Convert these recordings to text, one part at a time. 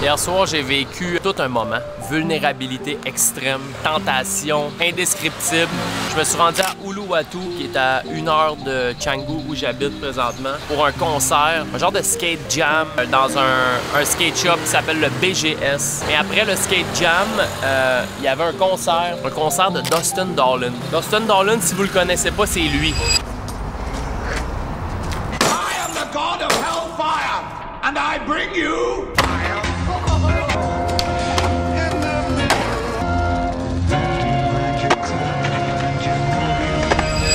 Hier soir, j'ai vécu tout un moment. Vulnérabilité extrême, tentation indescriptible. Je me suis rendu à Uluwatu, qui est à 1 heure de Canggu, où j'habite présentement, pour un concert, un genre de skate jam dans un skate shop qui s'appelle le BGS. Et après le skate jam, il y avait un concert de Dustin Dollin. Dustin Dollin, si vous le connaissez pas, c'est lui. I am the god of hellfire, and I bring you fire.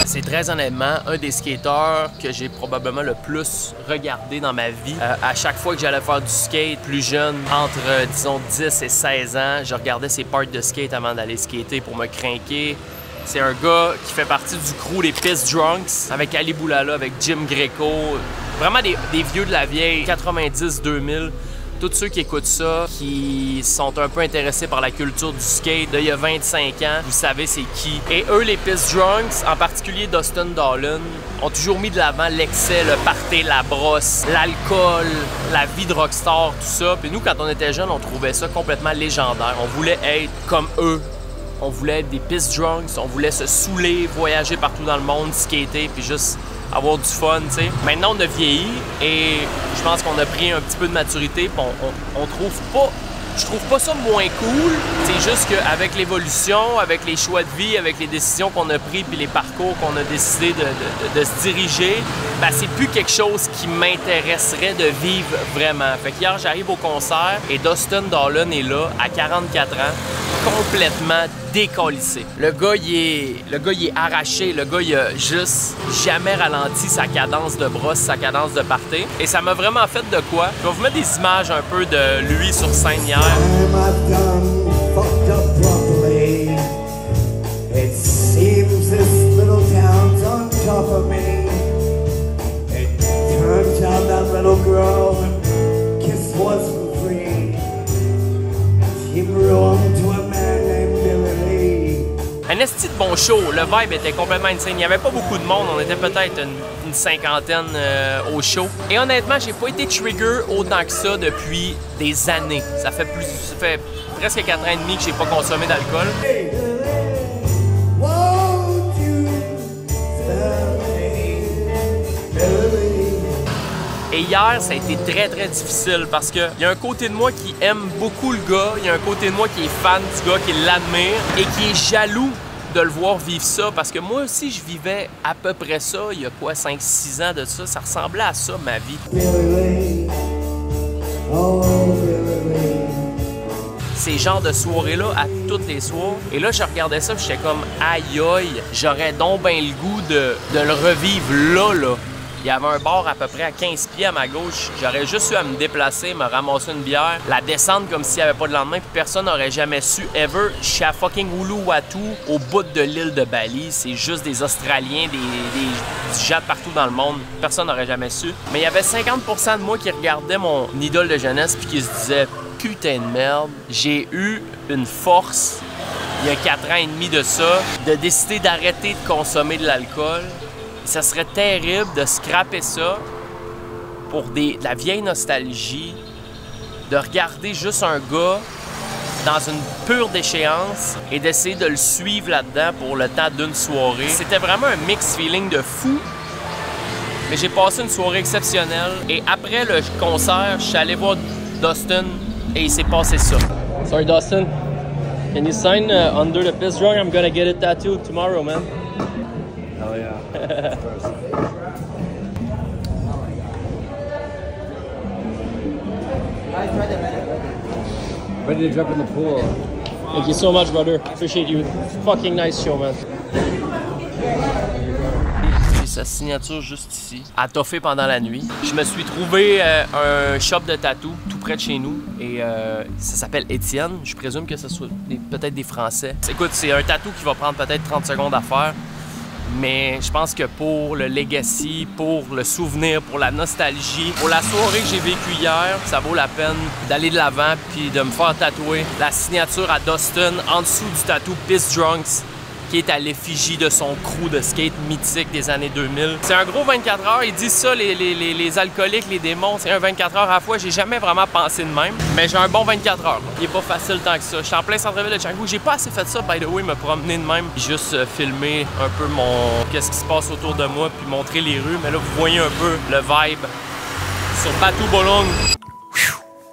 C'est très honnêtement un des skateurs que j'ai probablement le plus regardé dans ma vie. À chaque fois que j'allais faire du skate plus jeune, entre disons 10 et 16 ans, je regardais ses parts de skate avant d'aller skater pour me craquer. C'est un gars qui fait partie du crew des Piss Drunks, avec Ali Boulala, avec Jim Greco. Vraiment des vieux de la vieille, 90-2000. Tous ceux qui écoutent ça, qui sont un peu intéressés par la culture du skate d'il y a 25 ans, vous savez c'est qui. Et eux, les Piss Drunks, en particulier Dustin Dollin, ont toujours mis de l'avant l'excès, le party, la brosse, l'alcool, la vie de rockstar, tout ça. Puis nous, quand on était jeunes, on trouvait ça complètement légendaire. On voulait être comme eux. On voulait être des Piss Drunks, on voulait se saouler, voyager partout dans le monde, skater, puis juste avoir du fun, tu sais. Maintenant, on a vieilli et je pense qu'on a pris un petit peu de maturité, puis on trouve pas... Je trouve pas ça moins cool. C'est juste qu'avec l'évolution, avec les choix de vie, avec les décisions qu'on a prises puis les parcours qu'on a décidé de se diriger, ben c'est plus quelque chose qui m'intéresserait de vivre vraiment. Fait qu'hier, j'arrive au concert et Dustin Dollin est là, à 44 ans, complètement décalissé. Le gars, il est arraché. Le gars, il a juste jamais ralenti sa cadence de brosse, sa cadence de party. Et ça m'a vraiment fait de quoi? Je vais vous mettre des images un peu de lui sur scène hier. Un esti de bon show, le vibe était complètement insane. Il n'y avait pas beaucoup de monde, on était peut-être une cinquantaine au show. Et honnêtement, j'ai pas été trigger autant que ça depuis des années. Ça fait presque 4 ans et demi que j'ai pas consommé d'alcool. Et hier, ça a été très difficile parce qu'il y a un côté de moi qui aime beaucoup le gars, il y a un côté de moi qui est fan du gars, qui l'admire et qui est jaloux de le voir vivre ça parce que moi aussi, je vivais à peu près ça, il y a quoi, 5-6 ans de ça, ça ressemblait à ça, ma vie. Ces genres de soirées-là à toutes les soirs. Et là, je regardais ça et j'étais comme, aïe aïe, j'aurais donc bien le goût de le revivre là. Il y avait un bar à peu près à 15 pieds à ma gauche. J'aurais juste eu à me déplacer, me ramasser une bière, la descendre comme s'il n'y avait pas de lendemain, puis personne n'aurait jamais su, ever. Je suis à fucking Uluwatu, au bout de l'île de Bali. C'est juste des Australiens, des jets partout dans le monde. Personne n'aurait jamais su. Mais il y avait 50% de moi qui regardait mon idole de jeunesse puis qui se disait « Putain de merde, j'ai eu une force, il y a 4 ans et demi de ça, de décider d'arrêter de consommer de l'alcool. » Ça serait terrible de scraper ça pour de la vieille nostalgie, de regarder juste un gars dans une pure déchéance et d'essayer de le suivre là-dedans pour le temps d'une soirée. C'était vraiment un mix feeling de fou, mais j'ai passé une soirée exceptionnelle. Et après le concert, je suis allé voir Dustin et il s'est passé ça. Sorry Dustin, can you sign under the Piss Drunk? I'm gonna get it tattooed tomorrow, man. Oh yeah. Ready to jump in the pool. Thank you so much, brother. Appreciate you. Fucking nice show, man. J'ai sa signature juste ici, à toffer pendant la nuit. Je me suis trouvé un shop de tatou tout près de chez nous et ça s'appelle Étienne. Je présume que ce soit peut-être des Français. Écoute, c'est un tatou qui va prendre peut-être 30 secondes à faire. Mais je pense que pour le legacy, pour le souvenir, pour la nostalgie, pour la soirée que j'ai vécue hier, ça vaut la peine d'aller de l'avant puis de me faire tatouer la signature à Dustin en dessous du tatou Piss Drunks qui est à l'effigie de son crew de skate mythique des années 2000. C'est un gros 24 heures. Ils disent ça, les alcooliques, les démons, c'est un 24 heures à la fois. J'ai jamais vraiment pensé de même, mais j'ai un bon 24 heures. Il est pas facile tant que ça. Je suis en plein centre-ville de Canggu. J'ai pas assez fait ça, by the way, me promener de même. Juste filmer un peu qu'est-ce qui se passe autour de moi, puis montrer les rues. Mais là, vous voyez un peu le vibe sur Batu Bolong.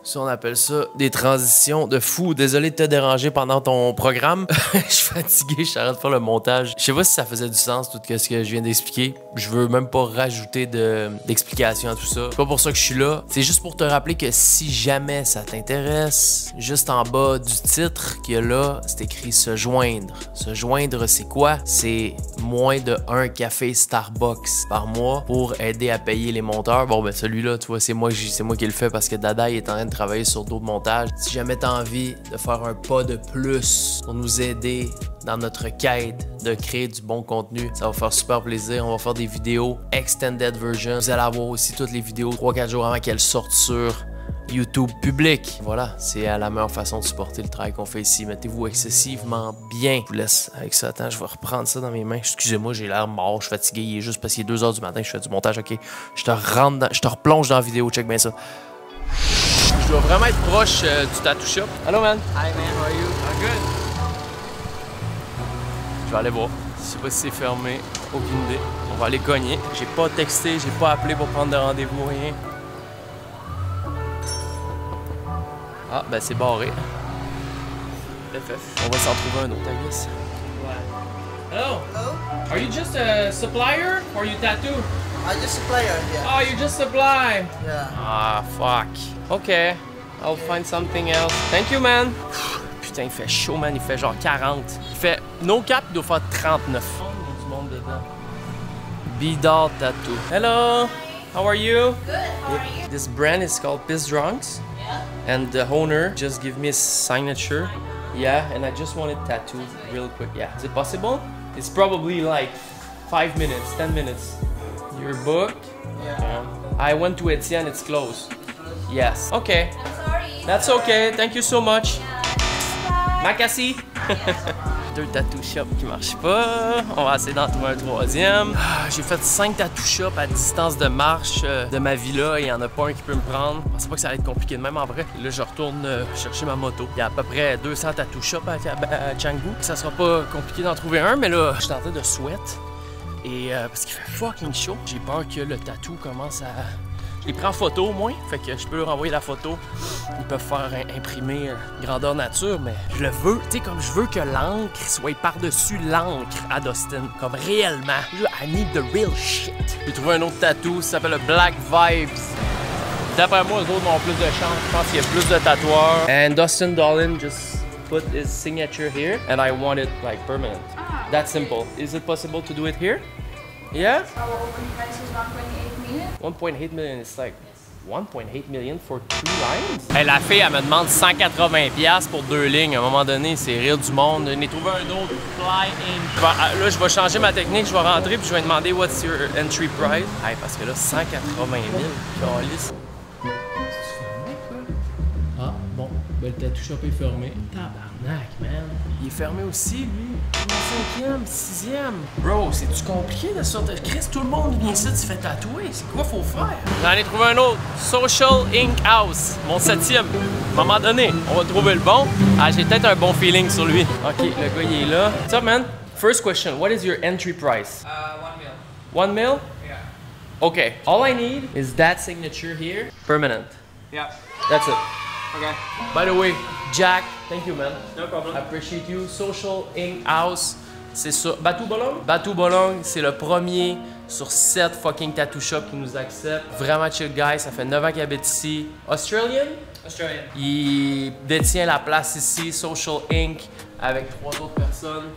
Ça, on appelle ça des transitions de fou. Désolé de te déranger pendant ton programme. Je suis fatigué, j'arrête de faire le montage. Je sais pas si ça faisait du sens, tout ce que je viens d'expliquer. Je veux même pas rajouter d'explications à tout ça. C'est pas pour ça que je suis là. C'est juste pour te rappeler que si jamais ça t'intéresse, juste en bas du titre qu'il y a là, c'est écrit « Se joindre ». Se joindre, c'est quoi? C'est moins de 1 café Starbucks par mois pour aider à payer les monteurs. Bon, ben celui-là, tu vois, c'est moi qui le fais parce que Dada il est en train de travailler sur d'autres montages. Si jamais tu as envie de faire un pas de plus pour nous aider dans notre quête de créer du bon contenu, ça va faire super plaisir. On va faire des vidéos extended version. Vous allez avoir aussi toutes les vidéos 3-4 jours avant qu'elles sortent sur YouTube public. Voilà, c'est la meilleure façon de supporter le travail qu'on fait ici. Mettez-vous excessivement bien. Je vous laisse avec ça. Attends, je vais reprendre ça dans mes mains. Excusez-moi, j'ai l'air mort, je suis fatigué. Il est juste parce qu'il est 2 h du matin, je fais du montage. Ok, je te replonge dans la vidéo. Check bien ça. Je dois vraiment être proche du tattoo shop. Hello man. Hi man, how are you? I'm good. Je vais aller voir. Je sais pas si c'est fermé. Aucune idée. On va aller cogner. J'ai pas texté, j'ai pas appelé pour prendre de rendez-vous, rien. Ah, ben c'est barré. FF. On va s'en trouver un autre, I guess. Hello. Hello? Are you just a supplier or you tattoo? I just a player, yeah. Oh, you just supply. Yeah. Ah, fuck. Okay. I'll find something else. Thank you, man. Putain, il fait chaud, man. Il fait genre 40. Il fait... No cap, il doit faire 39. Il y a du monde dedans. B-Doll Tattoo. Hello. How are you? Good. How are you? This brand is called Piss Drunks. Yeah. And the owner just gave me a signature. Yeah, and I just want it tattooed real quick. Yeah. Is it possible? It's probably like 5 minutes, 10 minutes. Your book? Yeah. I went to Etienne, it's closed. Yes. Okay. I'm sorry. That's okay. Thank you so much. Bye. Makassi. 2 tattoo shops qui marchent pas. On va essayer d'en trouver un 3e. J'ai fait 5 tattoo shops à distance de marche de ma villa et il n'y en a pas un qui peut me prendre. Je pensais pas que ça allait être compliqué de même en vrai. Là, je retourne chercher ma moto. Il y a à peu près 200 tattoo shops à Canggu. Ça sera pas compliqué d'en trouver un, mais là, je suis en train de sweat. Et parce qu'il fait fucking chaud, j'ai peur que le tatou commence à... Je les prends en photo au moins, fait que je peux leur envoyer la photo. Ils peuvent faire imprimer grandeur nature, mais je le veux, tu sais, comme je veux que l'encre soit par-dessus l'encre à Dustin, comme réellement. I need the real shit. J'ai trouvé un autre tatou, ça s'appelle le Black Vibes. D'après moi, les autres ont plus de chance, je pense qu'il y a plus de tatoueurs. And Dustin Dollin just put his signature here, and I want it like permanent. That's simple. Is it possible to do it here? Yeah? Our opening price is 1.8 million. 1.8 million, it's like 1.8 million for 2 lines? Hey, la fille, elle me demande 180$ pour 2 lignes. À un moment donné, c'est rire du monde. J'en ai trouvé un autre, Fly Ink. Là, je vais changer ma technique, je vais rentrer puis je vais demander what's your entry price. Hey, parce que là, 180 000, calice. Ah, bon, ben, le tattoo shop est fermé. Tabarnak, man. Il est fermé aussi, lui. 5e, 6e. Bro, c'est-tu compliqué de sortir? Chris, tout le monde vient ici, tu fais tatouer. C'est quoi faut faire? J'en ai trouvé un autre. Social Ink House. Mon 7e. À un moment donné, on va trouver le bon. Ah, j'ai peut-être un bon feeling sur lui. OK, le gars, il est là. What's up, man? First question, what is your entry price? 1 mil. 1 mil? Yeah. Okay, all I need is that signature here. Permanent. Yeah. That's it. Okay. By the way, Jack, thank you, man. No problem. I appreciate you. Social Ink House, c'est ça. Batu Bolong? Batu Bolong, c'est le premier sur 7 fucking tattoo shops qui nous acceptent. Vraiment chill guy, ça fait 9 ans qu'il habite ici. Australian? Australian. Il détient la place ici, Social Ink, avec 3 autres personnes.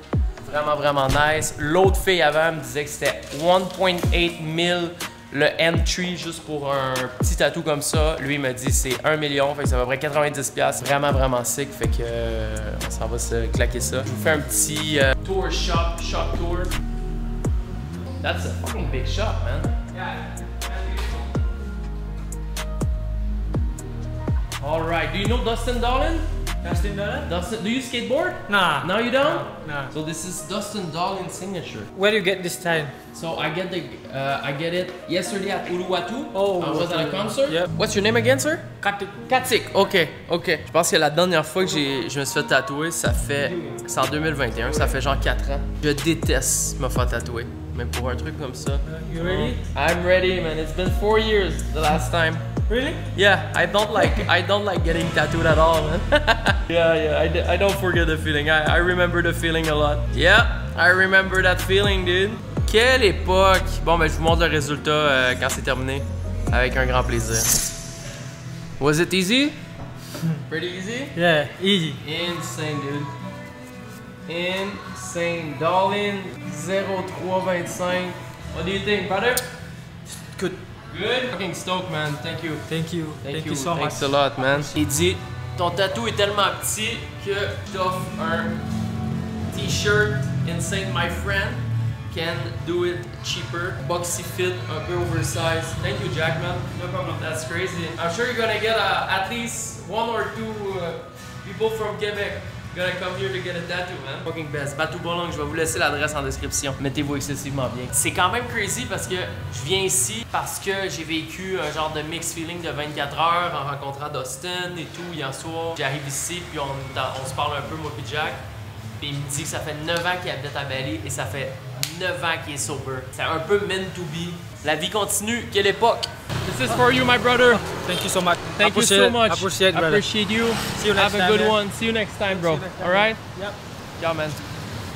Vraiment, vraiment nice. L'autre fille avant me disait que c'était 1.8 mil le entry juste pour un petit tatou comme ça. Lui, il m'a dit c'est 1 million, fait que c'est à peu près 90$. Vraiment, vraiment sick, fait que on s'en va se claquer ça. Je vous fais un petit tour shop tour. That's a fucking big shop, man. Yeah. Alright, do you know Dustin Dollin? Dustin Dolan? Dustin, do you skateboard? Nah. No, you don't? Nah. So this is Dustin Dolan signature. Where do you get this time? So I get it yesterday at Uluwatu. Oh, I was at a concert. Yep. What's your name again, sir? Cut it. Katik. Ok. Je pense que la dernière fois que je me suis fait tatouer, c'est en 2021, ça fait genre 4 ans. Je déteste me faire tatouer. Mais pour un truc comme ça. You ready? I'm ready, man. It's been 4 years the last time. Really? Yeah, I don't like getting tattooed at all, man. I don't forget the feeling. I remember the feeling a lot. Yeah, I remember that feeling, dude. Quelle époque! Bon, ben je vous montre le résultat quand c'est terminé, avec un grand plaisir. Was it easy? Pretty easy? Yeah, easy. Insane, dude. Insane. Dolan 0325. What do you think, brother? Good. Good? Fucking stoked, man. Thank you. Thank you. Thank you so much. Thanks a lot, man. Il dit, ton tatou est tellement petit que t'offres un t-shirt Insane My Friend. Can do it cheaper. Boxy fit, un peu oversized. Thank you, Jack, man. No problem. That's crazy. I'm sure you're gonna get at least 1 or 2 people from Quebec gonna come here to get a tattoo, man. Fucking best. Bateau Bolong, je vais vous laisser l'adresse en description. Mettez-vous excessivement bien. C'est quand même crazy parce que je viens ici parce que j'ai vécu un genre de mixed feeling de 24 heures en rencontrant Dustin et tout hier soir. J'arrive ici puis on se parle un peu, moi puis Jack. Puis il me dit que ça fait 9 ans qu'il habite à Bali et ça fait 9 ans qu'il est sober. C'est un peu meant to be. La vie continue. Quelle époque! This is for you, my brother. Thank you so much. Thank you so much. Appreciate, brother. Appreciate you. See you next Have time, a good man. one. See you next time, bro. All right? Yep. Ciao, man.